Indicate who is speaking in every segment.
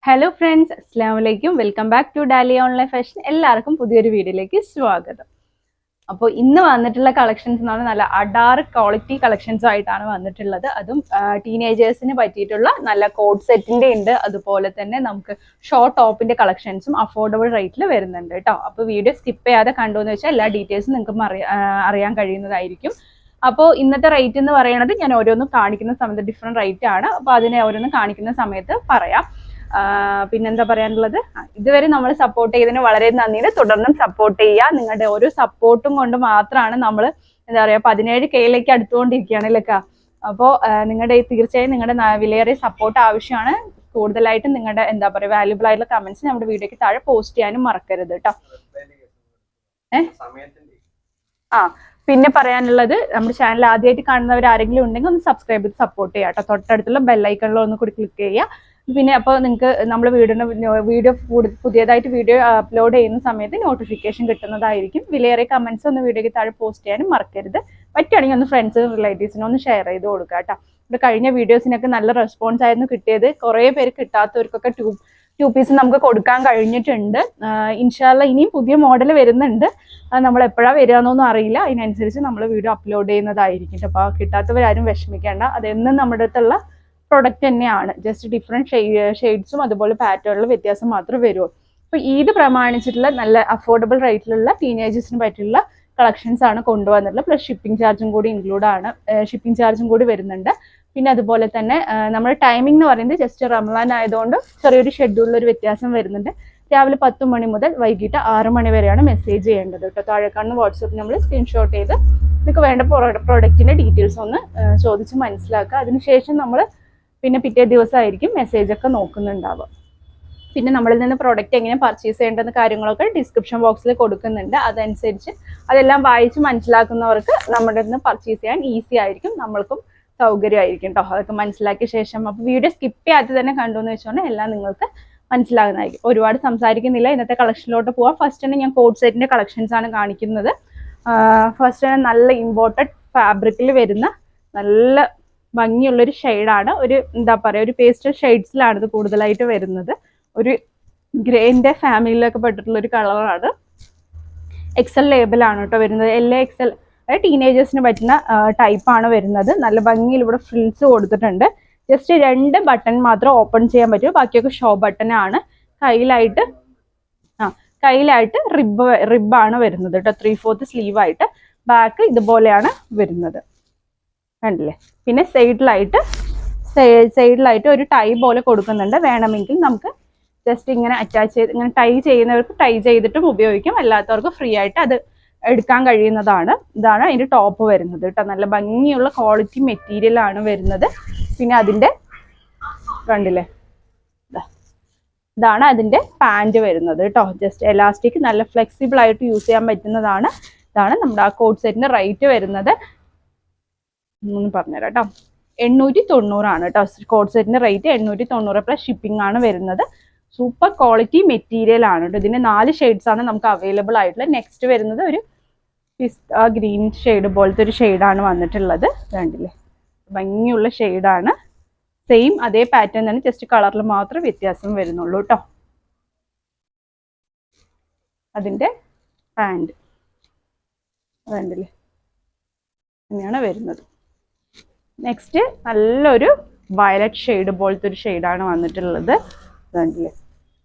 Speaker 1: Hello friends, അസ്സാം വലൈക്കും. Welcome back to Dalia online fashion. എല്ലാവർക്കും പുതിയൊരു വീഡിയോയിലേക്ക് സ്വാഗതം. അപ്പോൾ ഇന്ന് വന്നിട്ടുള്ള കളക്ഷൻസ് എന്ന് പറഞ്ഞാൽ നല്ല അഡാറ് ക്വാളിറ്റി കളക്ഷൻസും ആയിട്ടാണ് വന്നിട്ടുള്ളത്. അതും ടീനേജേഴ്സിന് പറ്റിയിട്ടുള്ള നല്ല കോഡ് സെറ്റിന്റെ ഉണ്ട്. അതുപോലെ തന്നെ നമുക്ക് ഷോർട്ട് ടോപ്പിന്റെ കളക്ഷൻസും അഫോർഡബിൾ റേറ്റിൽ വരുന്നുണ്ട് കേട്ടോ. അപ്പോൾ വീഡിയോ സ്കിപ്പ് ചെയ്യാതെ കണ്ടുവെന്ന് വെച്ചാൽ എല്ലാ ഡീറ്റെയിൽസും നിങ്ങൾക്ക് അറിയാൻ കഴിയുന്നതായിരിക്കും. അപ്പോൾ ഇന്നത്തെ റേറ്റ് എന്ന് പറയുന്നത് ഞാൻ ഓരോന്നും കാണിക്കുന്ന സമയത്ത് ഡിഫറെൻറ്റ് റേറ്റ് ആണ്. അപ്പോൾ അതിനെ ഓരോന്നും കാണിക്കുന്ന സമയത്ത് പറയാം. പിന്നെന്താ പറയാനുള്ളത്, ഇതുവരെ നമ്മൾ സപ്പോർട്ട് ചെയ്തതിന് വളരെ നന്ദിയുണ്ട്. തുടർന്നും സപ്പോർട്ട് ചെയ്യുക. നിങ്ങളുടെ ഓരോ സപ്പോർട്ടും കൊണ്ട് മാത്രമാണ് നമ്മൾ എന്താ പറയുക 17K അടുത്തുകൊണ്ടിരിക്കുകയാണ് അല്ലേക്കാ. അപ്പോൾ തീർച്ചയായും നിങ്ങളുടെ വിലയേറിയ സപ്പോർട്ട് ആവശ്യമാണ്. കൂടുതലായിട്ടും നിങ്ങളുടെ എന്താ പറയുക വാല്യുബിൾ ആയിട്ടുള്ള കമന്റ്സ് നമ്മുടെ വീഡിയോക്ക് താഴെ പോസ്റ്റ് ചെയ്യാനും മറക്കരുത് കേട്ടോ. പിന്നെ പറയാനുള്ളത്, നമ്മുടെ ചാനൽ ആദ്യമായിട്ട് കാണുന്നവർ ആരെങ്കിലും ഉണ്ടെങ്കിൽ ഒന്ന് സബ്സ്ക്രൈബ് ചെയ്ത് സപ്പോർട്ട് ചെയ്യാം കേട്ടോ. തൊട്ടടുത്തുള്ള ബെല്ലൈക്കണിലോ ഒന്ന് കൂടി ക്ലിക്ക് ചെയ്യുക. പിന്നെ അപ്പോൾ നിങ്ങൾക്ക് നമ്മൾ വീഡിയോ പുതിയതായിട്ട് വീഡിയോ അപ്ലോഡ് ചെയ്യുന്ന സമയത്ത് നോട്ടിഫിക്കേഷൻ കിട്ടുന്നതായിരിക്കും. വിലയേറിയ കമന്റ്സ് ഒന്ന് വീഡിയോയ്ക്ക് താഴെ പോസ്റ്റ് ചെയ്യാനും മറക്കരുത്. പറ്റുകയാണെങ്കിൽ ഒന്ന് ഫ്രണ്ട്സ് റിലേറ്റീവ്സിനും ഒന്ന് ഷെയർ ചെയ്ത് കൊടുക്കുക കേട്ടോ. ഇവിടെ കഴിഞ്ഞ വീഡിയോസിനൊക്കെ നല്ല റെസ്പോൺസ് ആയിരുന്നു കിട്ടിയത്. കുറേ പേര് കിട്ടാത്തവർക്കൊക്കെ ടു പീസ് നമുക്ക് കൊടുക്കാൻ കഴിഞ്ഞിട്ടുണ്ട്. ഇൻഷാല്ല ഇനിയും പുതിയ മോഡൽ വരുന്നുണ്ട്. അത് നമ്മൾ എപ്പോഴാണ് വരികയെന്നൊന്നും അറിയില്ല. അതിനനുസരിച്ച് നമ്മൾ വീഡിയോ അപ്ലോഡ് ചെയ്യുന്നതായിരിക്കും. അപ്പോൾ കിട്ടാത്തവരാരും വിഷമിക്കേണ്ട. അതെന്നും നമ്മുടെ അടുത്തുള്ള പ്രൊഡക്റ്റ് തന്നെയാണ്. ജസ്റ്റ് ഡിഫറെൻറ്റ് ഷെയ്ഡ്സും അതുപോലെ പാറ്റേണിലും വ്യത്യാസം മാത്രമേ വരുള്ളൂ. അപ്പോൾ ഈദ് പ്രമാണിച്ചിട്ടുള്ള നല്ല അഫോർഡബിൾ റേറ്റിലുള്ള ടീനേജേഴ്സിന് പറ്റിയുള്ള കളക്ഷൻസ് ആണ് കൊണ്ടുവന്നിട്ടുള്ളത്. പ്ലസ് ഷിപ്പിംഗ് ചാർജും കൂടി ഇൻക്ലൂഡ് ആണ്. ഷിപ്പിംഗ് ചാർജും കൂടി വരുന്നുണ്ട്. പിന്നെ അതുപോലെ തന്നെ നമ്മുടെ ടൈമിംഗ് എന്ന് പറയുന്നത് ജസ്റ്റ് റമദാൻ ആയതുകൊണ്ട് ചെറിയൊരു ഷെഡ്യൂളിലൊരു വ്യത്യാസം വരുന്നുണ്ട്. രാവിലെ 10 മണി മുതൽ വൈകിട്ട് 6 മണി വരെയാണ് മെസ്സേജ് ചെയ്യേണ്ടത് കേട്ടോ. താഴെ കാണുന്ന വാട്സപ്പിൽ നമ്മൾ സ്ക്രീൻഷോട്ട് ചെയ്ത് നിങ്ങൾക്ക് വേണ്ട പ്രൊഡക്റ്റിൻ്റെ ഡീറ്റെയിൽസ് ഒന്ന് ചോദിച്ച് മനസ്സിലാക്കുക. അതിനുശേഷം നമ്മൾ പിന്നെ പിറ്റേ ദിവസമായിരിക്കും മെസ്സേജൊക്കെ നോക്കുന്നുണ്ടാവുക. പിന്നെ നമ്മളിൽ നിന്ന് പ്രോഡക്റ്റ് എങ്ങനെ പർച്ചേസ് ചെയ്യേണ്ടെന്ന കാര്യങ്ങളൊക്കെ ഡിസ്ക്രിപ്ഷൻ ബോക്സിൽ കൊടുക്കുന്നുണ്ട്. അതനുസരിച്ച് അതെല്ലാം വായിച്ച് മനസ്സിലാക്കുന്നവർക്ക് നമ്മുടെ നിന്ന് പർച്ചേസ് ചെയ്യാൻ ഈസി ആയിരിക്കും, നമ്മൾക്കും സൗകര്യമായിരിക്കും കേട്ടോ. അതൊക്കെ മനസ്സിലാക്കിയ ശേഷം അപ്പോൾ വീഡിയോ സ്കിപ്പ് ചെയ്യാതെ തന്നെ കണ്ടുവെന്ന് വെച്ചോണ്ട് എല്ലാം നിങ്ങൾക്ക് മനസ്സിലാകുന്നതായിരിക്കും. ഒരുപാട് സംസാരിക്കുന്നില്ല, ഇന്നത്തെ കളക്ഷനിലോട്ട് പോവാം. ഫസ്റ്റ് തന്നെ ഞാൻ കോഡ് സെറ്റിൻ്റെ കളക്ഷൻസ് ആണ് കാണിക്കുന്നത്. ഫസ്റ്റ് തന്നെ നല്ല ഇമ്പോർട്ടഡ് ഫാബ്രിക്കിൽ വരുന്ന നല്ല ഭംഗിയുള്ളൊരു ഷെയ്ഡാണ്. ഒരു എന്താ പറയുക, ഒരു പേസ്റ്റൽ ഷെയ്ഡ്സിലാണ് ഇത് കൂടുതലായിട്ട് വരുന്നത്. ഒരു ഗ്രേൻ്റെ ഫാമിലിയിലൊക്കെ പെട്ടിട്ടുള്ള ഒരു കളറാണ്. എക്സൽ ലേബിളാണ് കേട്ടോ വരുന്നത്. LXL ടീനേജേഴ്സിന് പറ്റുന്ന ടൈപ്പാണ് വരുന്നത്. നല്ല ഭംഗിയിൽ ഇവിടെ ഫ്രിൽസ് കൊടുത്തിട്ടുണ്ട്. ജസ്റ്റ് 2 ബട്ടൺ മാത്രം ഓപ്പൺ ചെയ്യാൻ പറ്റും, ബാക്കിയൊക്കെ ഷോ ബട്ടനാണ്. കയ്യിലായിട്ട് റിബാണ് വരുന്നത് കേട്ടോ. 3/4 സ്ലീവായിട്ട്. ബാക്ക് ഇതുപോലെയാണ് വരുന്നത്, കണ്ടില്ലേ. പിന്നെ സൈഡിലായിട്ട് ഒരു ടൈ പോലെ കൊടുക്കുന്നുണ്ട്. വേണമെങ്കിൽ നമുക്ക് ജസ്റ്റ് ഇങ്ങനെ അറ്റാച്ച് ചെയ്ത് ഇങ്ങനെ ടൈ ചെയ്യുന്നവർക്ക് ടൈ ചെയ്തിട്ടും ഉപയോഗിക്കും. അല്ലാത്തവർക്ക് ഫ്രീ ആയിട്ട് അത് എടുക്കാൻ കഴിയുന്നതാണ്. ഇതാണ് അതിൻ്റെ ടോപ്പ് വരുന്നത് കേട്ടോ. നല്ല ഭംഗിയുള്ള ക്വാളിറ്റി മെറ്റീരിയൽ ആണ് വരുന്നത്. പിന്നെ അതിൻ്റെ കണ്ടില്ലേ, ഇതാണ് അതിൻ്റെ പാൻറ് വരുന്നത് കേട്ടോ. ജസ്റ്റ് എലാസ്റ്റിക് നല്ല ഫ്ലെക്സിബിൾ ആയിട്ട് യൂസ് ചെയ്യാൻ പറ്റുന്നതാണ്. ഇതാണ് നമ്മുടെ ആ കോഡ് സെറ്റിൻ്റെ റേറ്റ് വരുന്നത്. പറഞ്ഞുതരാം കേട്ടോ. 890 കേട്ടോ. കോഡ് സെറ്റിന്റെ റേറ്റ് 890 പ്ലസ് ഷിപ്പിംഗ് ആണ് വരുന്നത്. സൂപ്പർ ക്വാളിറ്റി മെറ്റീരിയൽ ആണ് കേട്ടോ. ഇതിന്റെ 4 ഷെയ്ഡ്സ് ആണ് നമുക്ക് അവൈലബിൾ ആയിട്ടുള്ളത്. നെക്സ്റ്റ് വരുന്നത് ഒരു പിസ്ത ഗ്രീൻ ഷെയ്ഡ് പോലത്തെ ഒരു ഷെയ്ഡാണ് വന്നിട്ടുള്ളത്. കണ്ടില്ലേ, ഭംഗിയുള്ള ഷെയ്ഡാണ്. സെയിം അതേ പാറ്റേൺ തന്നെ, ജസ്റ്റ് കളറിൽ മാത്രമേ വ്യത്യാസം വരുന്നുള്ളൂ കേട്ടോ. അതിന്റെ പാൻറ് കണ്ടില്ലേ, അങ്ങനെയാണ് വരുന്നത്. നെക്സ്റ്റ് നല്ലൊരു വയലറ്റ് ഷെയ്ഡ് പോലത്തെ ഒരു ഷെയ്ഡാണ് വന്നിട്ടുള്ളത്. കണ്ടില്ലേ,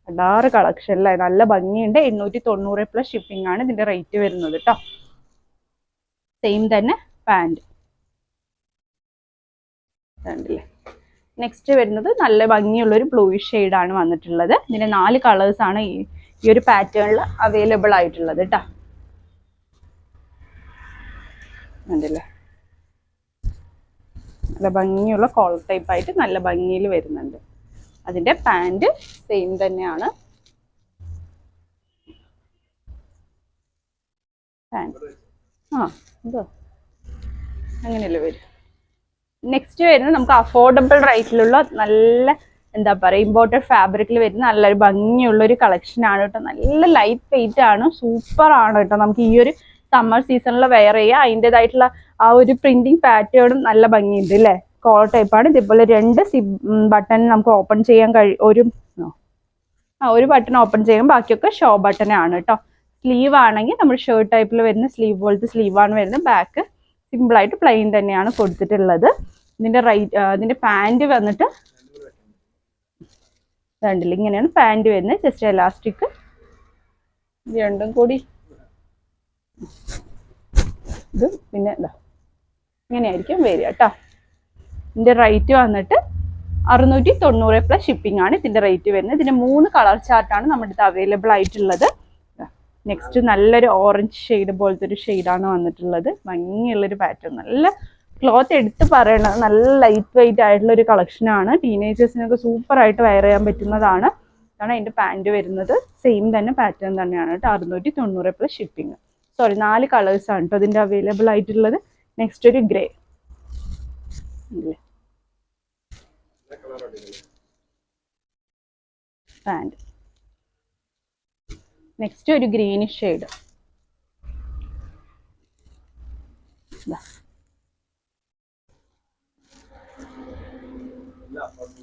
Speaker 1: അടാറ് കളക്ഷനിലെ നല്ല ഭംഗിയുണ്ട്. 890 പ്ലസ് ഷിപ്പിംഗ് ആണ് ഇതിന്റെ റേറ്റ് വരുന്നത് കേട്ടോ. സെയിം തന്നെ പാൻറ് കണ്ടില്ലേ. നെക്സ്റ്റ് വരുന്നത് നല്ല ഭംഗിയുള്ളൊരു ബ്ലൂയിഷ് ഷെയ്ഡാണ് വന്നിട്ടുള്ളത്. ഇതിന്റെ 4 കളേഴ്സാണ് ഈ ഒരു പാറ്റേണിൽ അവൈലബിൾ ആയിട്ടുള്ളത് കേട്ടോ. കണ്ടില്ലേ, നല്ല ഭംഗിയുള്ള കോളർ ടൈപ്പ് ആയിട്ട് നല്ല ഭംഗിയിൽ വരുന്നുണ്ട്. അതിന്റെ പാൻറ് സെയിം തന്നെയാണ്. എന്തോ അങ്ങനെയല്ലേ വരും. നെക്സ്റ്റ് വരുന്നത് നമുക്ക് അഫോർഡബിൾ റേറ്റിലുള്ള നല്ല എന്താ പറയുക ഇമ്പോർട്ടഡ് ഫാബ്രിക്കിൽ വരുന്ന നല്ലൊരു ഭംഗിയുള്ളൊരു കളക്ഷനാണ് കേട്ടോ. നല്ല ലൈറ്റ് വെയിറ്റ് ആണ്, സൂപ്പർ ആണ് കേട്ടോ. നമുക്ക് ഈ ഒരു സമ്മർ സീസണിൽ വെയർ ചെയ്യുക. അതിൻ്റെതായിട്ടുള്ള ആ ഒരു പ്രിന്റിങ് പാറ്റേണും നല്ല ഭംഗിയുണ്ട് അല്ലേ. കോളർ ടൈപ്പാണ്. ഇതേപോലെ 2 ബട്ടൺ നമുക്ക് ഓപ്പൺ ചെയ്യാൻ ഒരു ഒരു ബട്ടൺ ഓപ്പൺ ചെയ്യും, ബാക്കിയൊക്കെ ഷോ ബട്ടനാണ് കേട്ടോ. സ്ലീവ് ആണെങ്കിൽ നമ്മൾ ഷർട്ട് ടൈപ്പിൽ വരുന്ന സ്ലീവ് പോലത്തെ സ്ലീവാണ് വരുന്നത്. ബാക്ക് സിമ്പിളായിട്ട് പ്ലെയിൻ തന്നെയാണ് കൊടുത്തിട്ടുള്ളത്. ഇതിന്റെ പാൻറ് വന്നിട്ട് കണ്ടില്ല, ഇങ്ങനെയാണ് പാൻറ് വരുന്നത്. ജസ്റ്റ് എലാസ്റ്റിക് രണ്ടും കൂടി ഇത് പിന്നെ ഇങ്ങനെയായിരിക്കും വരിക കേട്ടോ. ഇതിന്റെ റേറ്റ് വന്നിട്ട് 690 പ്ലസ് ഷിപ്പിംഗ് ആണ് ഇതിന്റെ റേറ്റ് വരുന്നത്. ഇതിന്റെ 3 കളർ ചാർട്ടാണ് നമ്മുടെ അടുത്ത് അവൈലബിൾ ആയിട്ടുള്ളത്. നെക്സ്റ്റ് നല്ലൊരു ഓറഞ്ച് ഷെയ്ഡ് പോലത്തെ ഒരു ഷെയ്ഡാണ് വന്നിട്ടുള്ളത്. ഭംഗിയുള്ളൊരു പാറ്റേൺ, നല്ല ക്ലോത്ത് എടുത്ത് പറയണത്, നല്ല ലൈറ്റ് വെയിറ്റ് ആയിട്ടുള്ള ഒരു കളക്ഷനാണ്. ടീനേജേഴ്സിനൊക്കെ സൂപ്പർ ആയിട്ട് വെയർ ചെയ്യാൻ പറ്റുന്നതാണ്. ഇതാണ് അതിന്റെ പാൻറ് വരുന്നത്. സെയിം തന്നെ പാറ്റേൺ തന്നെയാണ് കേട്ടോ. 690 പ്ലസ് ഷിപ്പിംഗ്. സോറി 4 കളേഴ്സ് ആണ് കേട്ടോ ഇതിന്റെ അവൈലബിൾ ആയിട്ടുള്ളത്. നെക്സ്റ്റ് ഒരു ഗ്രേ പാൻറ്. നെക്സ്റ്റ് ഒരു ഗ്രീനിഷ് ഷെയ്ഡ്.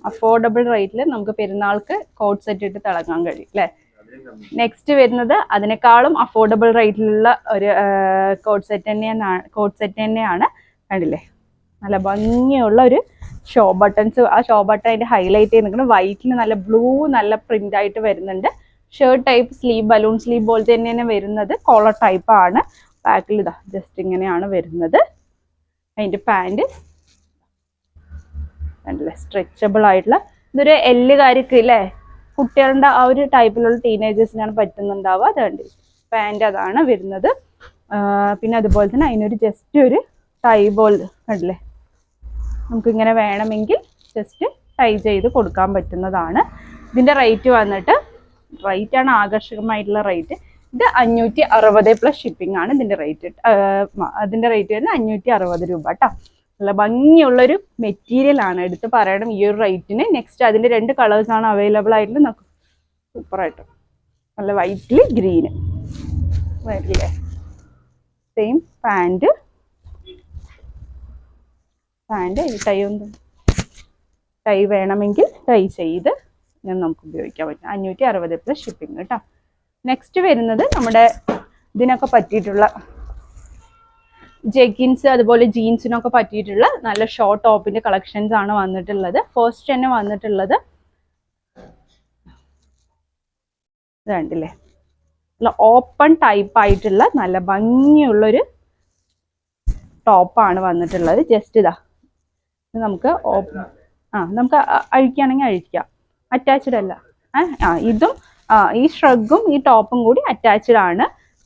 Speaker 1: അഫോർഡബിൾ റേറ്റിൽ നമുക്ക് പെരുന്നാൾക്ക് കോട്ട് സെറ്റ് ഇട്ട് തിളങ്ങാൻ കഴിയും അല്ലേ. നെക്സ്റ്റ് വരുന്നത് അതിനേക്കാളും അഫോർഡബിൾ റേറ്റിലുള്ള ഒരു കോട്ട് സെറ്റ് തന്നെയാണ്. കണ്ടില്ലേ, നല്ല ഭംഗിയുള്ള ഒരു ഷോ ബട്ടൺസ്. ആ ഷോ ബട്ടൺ അതിന്റെ ഹൈലൈറ്റ് ചെയ്ത് നിൽക്കുന്നത് വൈറ്റിൽ നല്ല ബ്ലൂ നല്ല പ്രിന്റ് ആയിട്ട് വരുന്നുണ്ട്. Shirt type sleeve, balloon sleeve പോലത്തെ തന്നെയാണ് വരുന്നത്. കോളർ ടൈപ്പ് ആണ്. ബാക്കിൽ ഇതാ ജസ്റ്റ് ഇങ്ങനെയാണ് വരുന്നത്. അതിന്റെ പാൻറ് കണ്ടില്ലേ, സ്ട്രെച്ചബിൾ ആയിട്ടുള്ള. ഇതൊരു എല്ലുകാർക്ക് ഇല്ലേ, കുട്ടികളുടെ ആ ഒരു ടൈപ്പിലുള്ള ടീനേജേഴ്സിനാണ് പറ്റുന്നുണ്ടാവുക. അതുകൊണ്ട് പാൻറ് അതാണ് വരുന്നത്. പിന്നെ അതുപോലെ തന്നെ അതിനൊരു ജസ്റ്റ് ഒരു ടൈ ബോൾ കണ്ടില്ലേ, നമുക്കിങ്ങനെ വേണമെങ്കിൽ ജസ്റ്റ് ടൈ ചെയ്ത് കൊടുക്കാൻ പറ്റുന്നതാണ്. ഇതിന്റെ റേറ്റ് വന്നിട്ട്, റേറ്റ് ആണ് ആകർഷകമായിട്ടുള്ള റേറ്റ്. ഇത് 560 പ്ലസ് ഷിപ്പിംഗ് ആണ് ഇതിന്റെ റേറ്റ്. അതിന്റെ റേറ്റ് വരുന്നത് 560 രൂപ കേട്ടോ. നല്ല ഭംഗിയുള്ളൊരു മെറ്റീരിയൽ ആണ്, എടുത്ത് പറയണം ഈ ഒരു റേറ്റിന്. നെക്സ്റ്റ് അതിന്റെ 2 കളേഴ്സ് ആണ് അവൈലബിൾ ആയിട്ടുള്ളത്. സൂപ്പറായിട്ട് നല്ല വൈറ്റിൽ ഗ്രീന് വരില്ലേ. സെയിം പാൻറ് ടൈ വേണമെങ്കിൽ ടൈ ചെയ്ത് നമുക്ക് ഉപയോഗിക്കാൻ പറ്റും. 560 പ്ലസ് ഷിപ്പിംഗ് കേട്ടോ. നെക്സ്റ്റ് വരുന്നത് നമ്മുടെ ഇതിനൊക്കെ പറ്റിയിട്ടുള്ള ജെഗിൻസ്, അതുപോലെ ജീൻസിനൊക്കെ പറ്റിയിട്ടുള്ള നല്ല ഷോർട്ട് ടോപ്പിന്റെ കളക്ഷൻസ് ആണ് വന്നിട്ടുള്ളത്. ഫസ്റ്റ് തന്നെ വന്നിട്ടുള്ളത് കണ്ടില്ലേ, നല്ല ഓപ്പൺ ടൈപ്പ് ആയിട്ടുള്ള നല്ല ഭംഗിയുള്ളൊരു ടോപ്പാണ് വന്നിട്ടുള്ളത്. ജസ്റ്റ് ഇതാ നമുക്ക് നമുക്ക് അഴിക്കുകയാണെങ്കിൽ അഴിക്കാം, അറ്റാച്ച്ഡ് അല്ല. ഇതും ഈ ഷ്രഗും ഈ ടോപ്പും കൂടി അറ്റാച്ച്ഡ് ആണ്.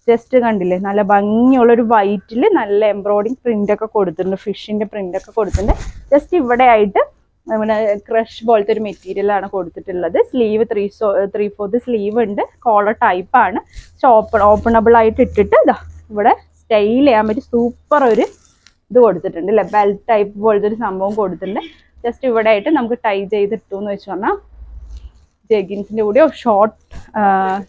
Speaker 1: ജസ്റ്റ് കണ്ടില്ലേ, നല്ല ഭംഗിയുള്ളൊരു വൈറ്റിൽ നല്ല എംബ്രോയിഡിങ് പ്രിന്റ് ഒക്കെ കൊടുത്തിട്ടുണ്ട്, ഫിഷിന്റെ പ്രിന്റ് ഒക്കെ കൊടുത്തിട്ടുണ്ട്. ജസ്റ്റ് ഇവിടെ ആയിട്ട് നമ്മുടെ ക്രഷ് പോലത്തെ ഒരു മെറ്റീരിയൽ ആണ് കൊടുത്തിട്ടുള്ളത്. സ്ലീവ് 3/4 സ്ലീവ് ഉണ്ട്. കോളർ ടൈപ്പ് ആണ്. ഓപ്പണബിൾ ആയിട്ട് ഇട്ടിട്ട് ഇതാ ഇവിടെ സ്റ്റൈൽ ചെയ്യാൻ പറ്റി സൂപ്പർ ഒരു ഇത് കൊടുത്തിട്ടുണ്ട് അല്ലെ, ബെൽറ്റ് ടൈപ്പ് പോലത്തെ ഒരു സംഭവം കൊടുത്തിട്ടുണ്ട്. ജസ്റ്റ് ഇവിടെ ആയിട്ട് നമുക്ക് ടൈ ചെയ്തിട്ടു എന്ന് വെച്ച് പറഞ്ഞാൽ ജെഗിൻസിന്റെ കൂടെയോ ഷോർട്ട്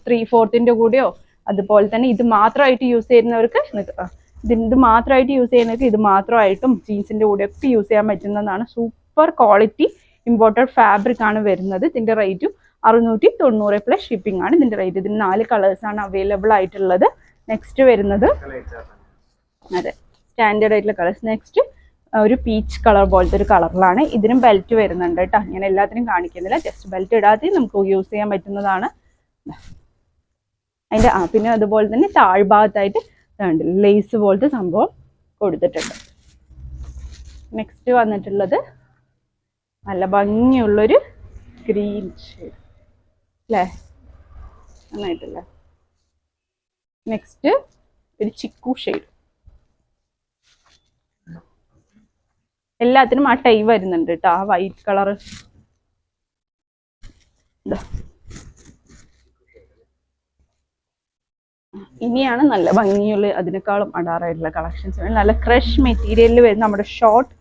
Speaker 1: 3/4 കൂടെയോ, അതുപോലെ തന്നെ ഇത് മാത്രമായിട്ട് യൂസ് ചെയ്യുന്നവർക്ക് ഇത് മാത്രമായിട്ട് യൂസ് ചെയ്യുന്നവർക്ക് ഇത് മാത്രമായിട്ടും ജീൻസിന്റെ കൂടെയൊക്കെ യൂസ് ചെയ്യാൻ പറ്റുന്നതാണ്. സൂപ്പർ ക്വാളിറ്റി ഇമ്പോർട്ടഡ് ഫാബ്രിക് ആണ് വരുന്നത്. ഇതിന്റെ റേറ്റും 690 പ്ലസ് ഷിപ്പിംഗ് ആണ് ഇതിന്റെ റേറ്റ്. ഇതിന് 4 കളേഴ്സ് ആണ് അവൈലബിൾ ആയിട്ടുള്ളത്. നെക്സ്റ്റ് വരുന്നത് അതെ സ്റ്റാൻഡേർഡ് ആയിട്ടുള്ള കളേഴ്സ്. നെക്സ്റ്റ് ഒരു പീച്ച് കളർ പോലത്തെ ഒരു കളറിലാണ്. ഇതിനും ബെൽറ്റ് വരുന്നുണ്ട് കേട്ടോ. ഞാൻ എല്ലാത്തിനും കാണിക്കുന്നില്ല, ജസ്റ്റ് ബെൽറ്റ് ഇടാതെ നമുക്ക് യൂസ് ചെയ്യാൻ പറ്റുന്നതാണ്. അതിന്റെ പിന്നെ അതുപോലെ തന്നെ താഴ്ഭാഗത്തായിട്ട് ലേസ് പോലത്തെ സംഭവം കൊടുത്തിട്ടുണ്ട്. നെക്സ്റ്റ് വന്നിട്ടുള്ളത് നല്ല ഭംഗിയുള്ളൊരു ഗ്രീൻ ഷെയ്ഡ് അല്ലേ, നന്നായിട്ടല്ലേ. നെക്സ്റ്റ് ഒരു ചിക്കു ഷെയ്ഡ്. എല്ലാത്തിനും ആ ടൈ വരുന്നുണ്ട് കേട്ടോ, ആ വൈറ്റ് കളർ. ഇനിയാണ് നല്ല ഭംഗിയുള്ള അതിനേക്കാളും അടാറായിട്ടുള്ള കളക്ഷൻസ്. നല്ല ക്രഷ് മെറ്റീരിയലിൽ വരുന്ന നമ്മുടെ ഷോർട്ട്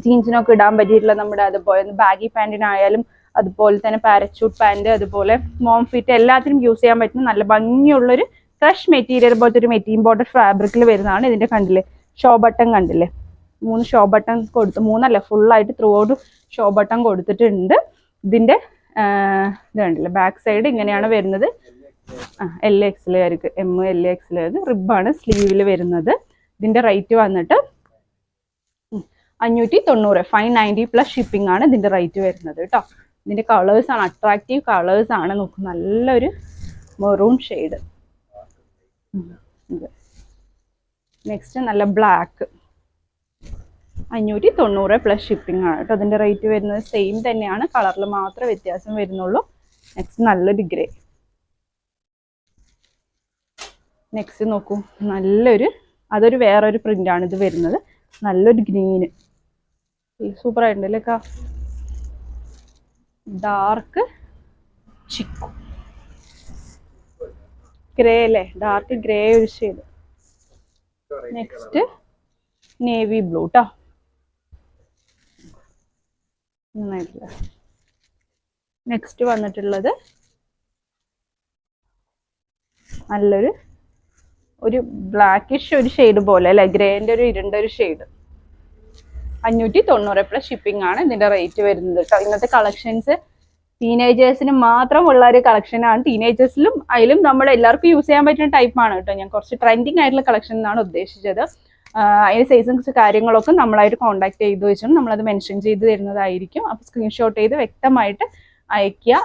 Speaker 1: ജീൻസിനൊക്കെ ഇടാൻ പറ്റിയിട്ടുള്ള നമ്മുടെ അതുപോലെ ബാഗി പാൻറ്റിനായാലും അതുപോലെ തന്നെ പാരച്യൂട്ട് പാൻറ്, അതുപോലെ മോം ഫിറ്റ് എല്ലാത്തിനും യൂസ് ചെയ്യാൻ പറ്റുന്ന നല്ല ഭംഗിയുള്ളൊരു ക്രഷ് മെറ്റീരിയൽ പോലത്തെ ഒരു ഇമ്പോർട്ടഡ് ഫാബ്രിക്കിൽ വരുന്നതാണ്. ഇതിന്റെ കണ്ടില്ലേ ഷോ ബട്ടൺ കണ്ടില്ലേ, 3 ഷോ ബട്ടൺ കൊടുത്ത്, 3 അല്ല ഫുള്ളായിട്ട് ത്രൂ ഔട്ട് ഷോ ബട്ടൺ കൊടുത്തിട്ടുണ്ട്. ഇതിന്റെ ഇത് കണ്ടില്ല, ബാക്ക് സൈഡ് ഇങ്ങനെയാണ് വരുന്നത്. LXL LXL റിബാണ് സ്ലീവിൽ വരുന്നത്. ഇതിന്റെ റേറ്റ് വന്നിട്ട് 590, 590 പ്ലസ് ഷിപ്പിംഗ് ആണ് ഇതിന്റെ റേറ്റ് വരുന്നത് കേട്ടോ. ഇതിന്റെ കളേഴ്സ് ആണ്, അട്രാക്റ്റീവ് കളേഴ്സ് ആണ്. നോക്കും, നല്ലൊരു മെറൂൺ ഷെയ്ഡ്. നെക്സ്റ്റ് നല്ല ബ്ലാക്ക്, 590 പ്ലസ് ഷിപ്പിംഗ് ആണ് കേട്ടോ. അതിന്റെ റേറ്റ് വരുന്നത് സെയിം തന്നെയാണ്, കളറിൽ മാത്രമേ വ്യത്യാസം വരുന്നുള്ളൂ. നെക്സ്റ്റ് നല്ലൊരു ഗ്രേ. നെക്സ്റ്റ് നോക്കൂ, നല്ലൊരു, അതൊരു വേറൊരു പ്രിന്റാണ് ഇത് വരുന്നത്. നല്ലൊരു ഗ്രീന്, സൂപ്പർ ആയിട്ടുണ്ടല്ലേ കാ. ഡാർക്ക് ചിക്കു ഗ്രേ അല്ലേ, ഡാർക്ക് ഗ്രേ ഒരു ഷെയ്ഡ്. നെക്സ്റ്റ് നേവി ബ്ലൂ ട്ടോ. നന്നായിട്ടില്ല. നെക്സ്റ്റ് വന്നിട്ടുള്ളത് നല്ലൊരു ഒരു ബ്ലാക്കിഷ് ഒരു ഷെയ്ഡ് പോലെ അല്ലെ, ഗ്രേന്റെ ഒരു ഇരുണ്ട ഒരു ഷെയ്ഡ്. 590 പ്ലസ് ഷിപ്പിംഗ് ആണ് ഇതിന്റെ റേറ്റ് വരുന്നത് കേട്ടോ. ഇന്നത്തെ കളക്ഷൻസ് ടീനേജേഴ്സിന് മാത്രമുള്ള ഒരു കളക്ഷനാണ്. ടീനേജേഴ്സിലും അതിലും നമ്മൾ എല്ലാവർക്കും യൂസ് ചെയ്യാൻ പറ്റുന്ന ടൈപ്പാണ് കേട്ടോ. ഞാൻ കുറച്ച് ട്രെൻഡിങ് ആയിട്ടുള്ള കളക്ഷൻ എന്നാണ് ഉദ്ദേശിച്ചത്. അതിന് സൈസും കാര്യങ്ങളൊക്കെ നമ്മളായിട്ട് കോൺടാക്ട് ചെയ്ത് വെച്ചാൽ നമ്മളത് മെൻഷൻ ചെയ്ത് തരുന്നതായിരിക്കും. അപ്പോൾ സ്ക്രീൻഷോട്ട് ചെയ്ത് വ്യക്തമായിട്ട് അയക്കുക.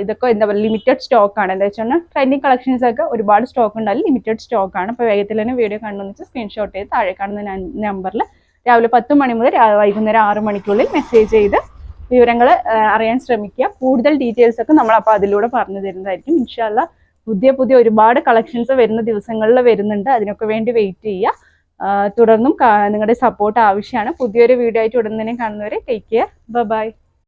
Speaker 1: ഇതൊക്കെ എന്താ പറയുക, ലിമിറ്റഡ് സ്റ്റോക്കാണ്. എന്താ വെച്ചാൽ ട്രെൻഡിങ് കളക്ഷൻസ് ഒക്കെ ഒരുപാട് സ്റ്റോക്ക് ഉണ്ടായാലും ലിമിറ്റഡ് സ്റ്റോക്കാണ്. അപ്പോൾ വേഗത്തിൽ തന്നെ വീഡിയോ കണ്ടെന്ന് വെച്ചാൽ സ്ക്രീൻഷോട്ട് ചെയ്ത് താഴെ കാണുന്ന നമ്പറിൽ രാവിലെ 10 മണി മുതൽ വൈകുന്നേരം 6 മണിക്കുള്ളിൽ മെസ്സേജ് ചെയ്ത് വിവരങ്ങൾ അറിയാൻ ശ്രമിക്കുക. കൂടുതൽ ഡീറ്റെയിൽസ് ഒക്കെ നമ്മൾ അപ്പോൾ അതിലൂടെ പറഞ്ഞു തരുന്നതായിരിക്കും. ഇൻഷാ അല്ലാഹ് പുതിയ പുതിയ ഒരുപാട് കളക്ഷൻസ് വരുന്ന ദിവസങ്ങളിൽ വരുന്നുണ്ട്. അതിനൊക്കെ വേണ്ടി വെയിറ്റ് ചെയ്യുക. തുടർന്നും നിങ്ങളുടെ സപ്പോർട്ട് ആവശ്യമാണ്. പുതിയൊരു വീഡിയോ ആയിട്ട് ഉടൻ തന്നെ കാണുന്നവരെ ടേക്ക് കെയർ, ബൈ.